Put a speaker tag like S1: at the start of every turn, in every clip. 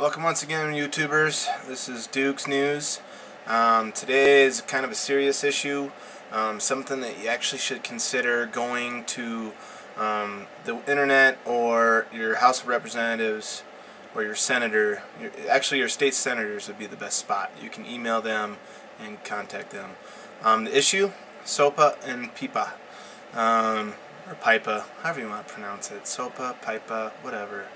S1: Welcome once again, YouTubers. This is Duke's News. Today is kind of a serious issue, something that you actually should consider going to the internet or your House of Representatives or your senator. Actually, your state senators would be the best spot. You can email them and contact them. The issue: SOPA and PIPA, or PIPA, however you want to pronounce it. SOPA, PIPA, whatever.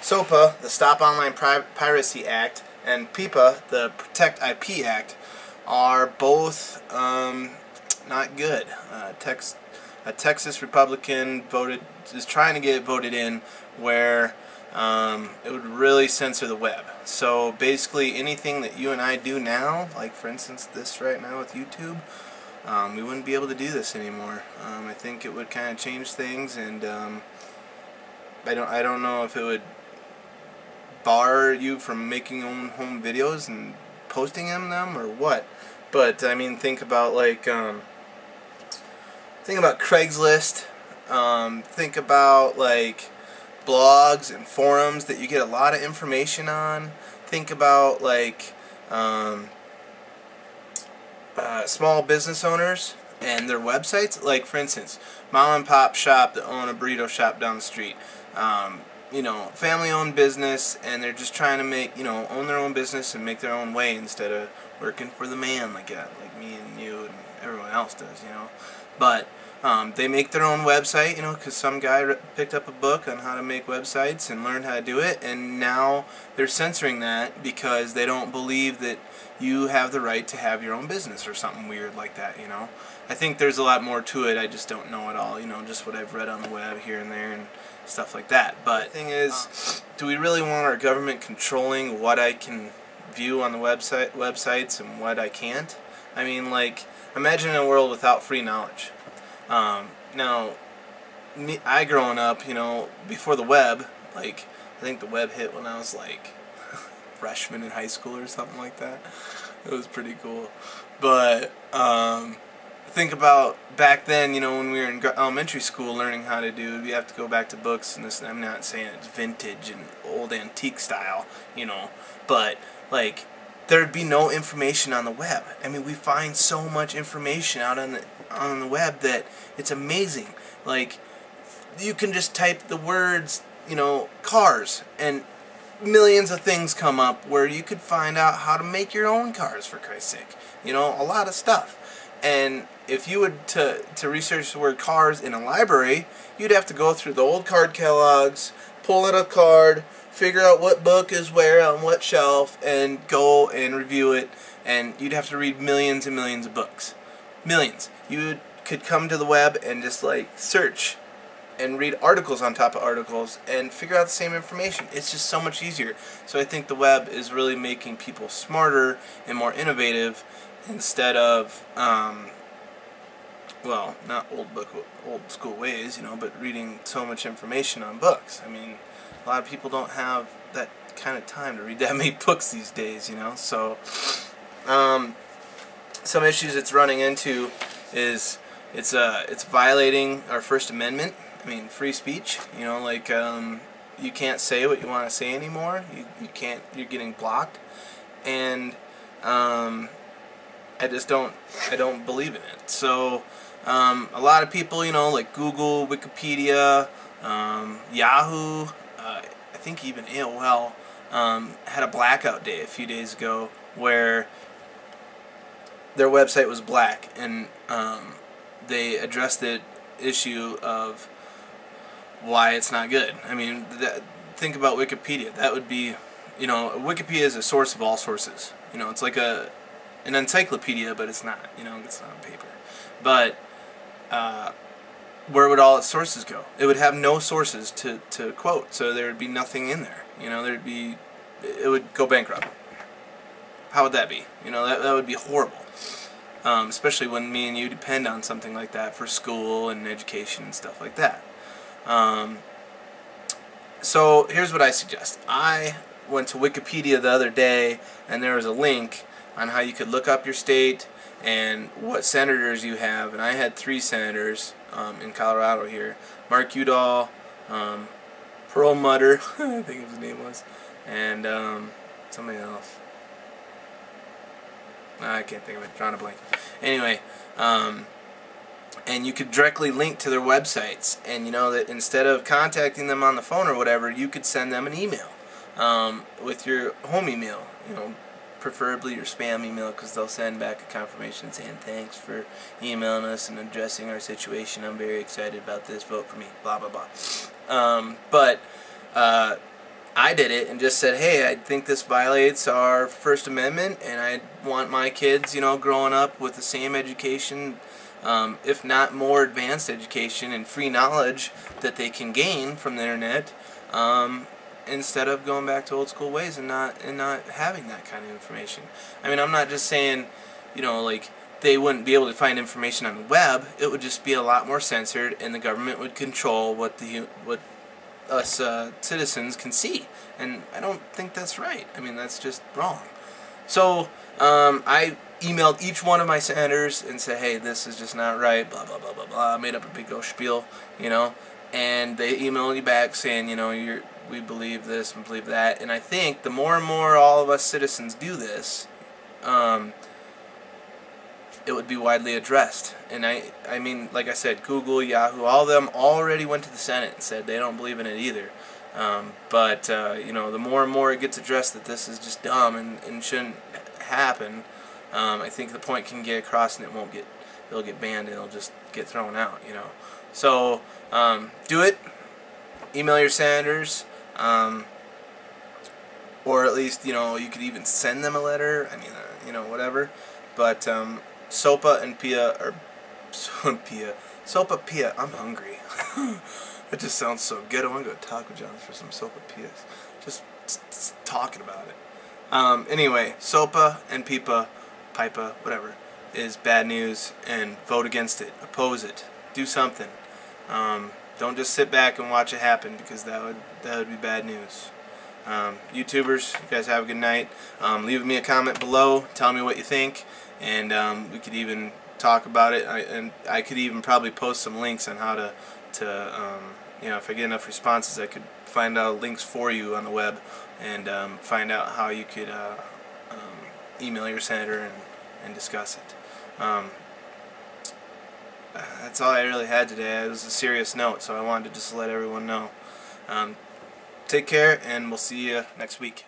S1: SOPA, the Stop Online Piracy Act, and PIPA, the Protect IP Act, are both not good. A Texas Republican is trying to get it voted in where it would really censor the web. So basically anything that you and I do now, like for instance this right now with YouTube, we wouldn't be able to do this anymore. I think it would kind of change things, and I don't know if it would bar you from making your own home videos and posting them or what. But I mean, think about Craigslist. Think about like blogs and forums that you get a lot of information on. Think about like small business owners and their websites. Like for instance, mom and pop shop that own a burrito shop down the street. You know, family-owned business, and they're just trying to make, own their own business and make their own way instead of working for the man like me and you and everyone else does, But they make their own website, because some guy picked up a book on how to make websites and learned how to do it, and now they're censoring that because they don't believe that you have the right to have your own business or something weird like that, I think there's a lot more to it. I just don't know it all, just what I've read on the web here and there and stuff like that. But the thing is, do we really want our government controlling what I can view on the websites and what I can't? I mean, like, imagine a world without free knowledge. Now, I growing up, before the web, like, I think the web hit when I was like freshman in high school or something like that. It was pretty cool. But think about back then, when we were in elementary school learning how to do, we have to go back to books and this. I'm not saying it's vintage and old antique style, but like there'd be no information on the web. I mean, we find so much information out on the web that it's amazing. Like, you can just type the words, cars, and millions of things come up where you could find out how to make your own cars, for Christ's sake. A lot of stuff. And if you would to research the word cars in a library, you'd have to go through the old card catalogs, pull out a card, figure out what book is where on what shelf, and go and review it. And you'd have to read millions and millions of books. Millions. You could come to the web and just like search and read articles on top of articles and figure out the same information. It's just so much easier. So I think the web is really making people smarter and more innovative instead of well, not old school ways, but reading so much information on books. I mean, a lot of people don't have that kind of time to read that many books these days, So some issues it's running into is it's violating our First Amendment. I mean, free speech, like you can't say what you want to say anymore. You can't, you're getting blocked. And I don't believe in it. So a lot of people, like Google, Wikipedia, Yahoo, I think even AOL had a blackout day a few days ago where their website was black, and they addressed the issue of why it's not good. I mean, think about Wikipedia. That would be, Wikipedia is a source of all sources. It's like an encyclopedia, but it's not. It's not on paper. But where would all its sources go? It would have no sources to quote, so there would be nothing in there. It would go bankrupt. How would that be? That would be horrible. Especially when me and you depend on something like that for school and education and stuff like that. So here's what I suggest. I went to Wikipedia the other day, and there was a link on how you could look up your state and what senators you have, and I had 3 senators in Colorado here: Mark Udall, Perlmutter, I think his name was, and somebody else. I can't think of it. Drawing a blank. Anyway, and you could directly link to their websites, and you know that instead of contacting them on the phone or whatever, you could send them an email with your home email. You know, preferably your spam email, because they'll send back a confirmation saying thanks for emailing us and addressing our situation. I'm very excited about this. Vote for me. Blah blah blah. But I did it and just said, hey, I think this violates our First Amendment, and I want my kids, you know, growing up with the same education, if not more advanced education and free knowledge that they can gain from the internet, instead of going back to old school ways and not having that kind of information. I mean, I'm not just saying, you know, like they wouldn't be able to find information on the web. It would just be a lot more censored, and the government would control what us citizens can see, and I don't think that's right. I mean, that's just wrong. So I emailed each one of my senators and said, hey, this is just not right, blah blah blah blah blah. I made up a big old spiel, you know, and they emailed me back saying, you know, we believe this and believe that. And I think the more and more all of us citizens do this, it would be widely addressed. And I mean, like I said, Google, Yahoo, all of them already went to the Senate and said they don't believe in it either. But you know, the more and more it gets addressed that this is just dumb and shouldn't happen, I think the point can get across, and it'll get banned, and it'll just get thrown out, you know. So do it. Email your senators, or at least, you know, you could even send them a letter. I mean, you know, whatever. But SOPA and PIA, or SOPA PIA. I'm hungry. It just sounds so good. I want to go to Taco John's for some SOPA PIAs. Just talking about it. Anyway, SOPA and PIPA, whatever, is bad news, and vote against it. Oppose it. Do something. Don't just sit back and watch it happen, because that would be bad news. YouTubers, you guys have a good night. Leave me a comment below. Tell me what you think, and we could even talk about it. I could even probably post some links on how to you know, if I get enough responses, I could find out links for you on the web, and find out how you could email your senator and discuss it. That's all I really had today. It was a serious note, so I wanted to just let everyone know. Take care, and we'll see you next week.